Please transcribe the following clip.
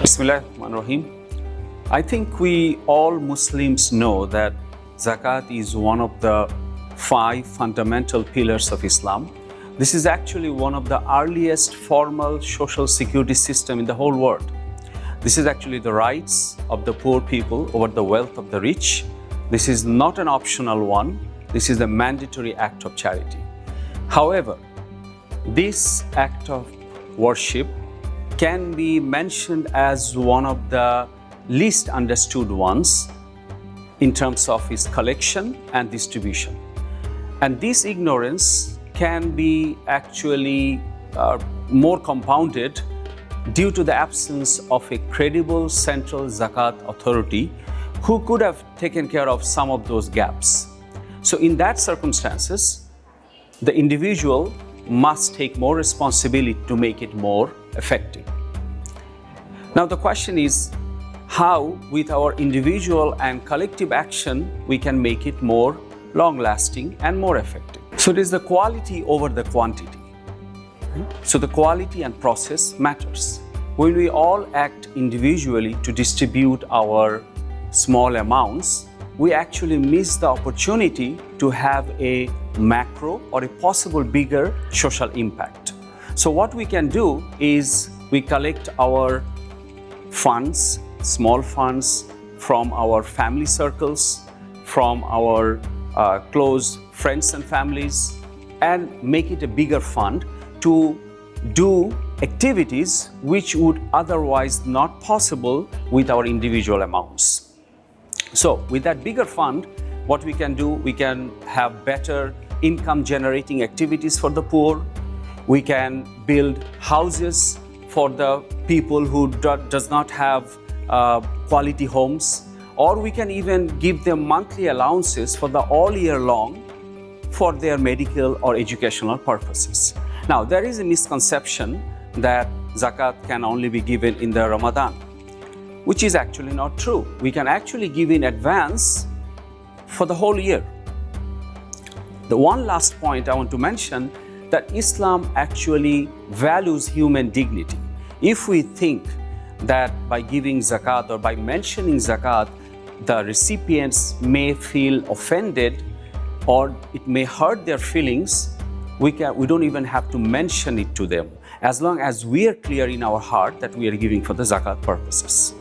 Bismillahirrahmanirrahim. I think we all Muslims know that Zakat is one of the 5 fundamental pillars of Islam. This is actually one of the earliest formal social security system in the whole world. This is actually the rights of the poor people over the wealth of the rich. This is not an optional one. This is a mandatory act of charity. However, this act of worship can be mentioned as one of the least understood ones in terms of its collection and distribution. And this ignorance can be actually more compounded due to the absence of a credible central Zakat authority who could have taken care of some of those gaps. So in that circumstances, the individual must take more responsibility to make it more effective. Now the question is how, with our individual and collective action, we can make it more long-lasting and more effective. So it is the quality over the quantity. So the quality and process matters. When we all act individually to distribute our small amounts, we actually miss the opportunity to have a macro or a possible bigger social impact. So what we can do is we collect our funds, small funds from our family circles, from our close friends and families, and make it a bigger fund to do activities which would otherwise not possible with our individual amounts. So with that bigger fund, what we can do, we can have better income generating activities for the poor. We can build houses for the people who does not have quality homes, or we can even give them monthly allowances for the all year long for their medical or educational purposes. Now, there is a misconception that Zakat can only be given in the Ramadan, which is actually not true. We can actually give in advance for the whole year. The one last point I want to mention, that Islam actually values human dignity. If we think that by giving Zakat or by mentioning Zakat, the recipients may feel offended or it may hurt their feelings, we don't even have to mention it to them, as long as we are clear in our heart that we are giving for the Zakat purposes.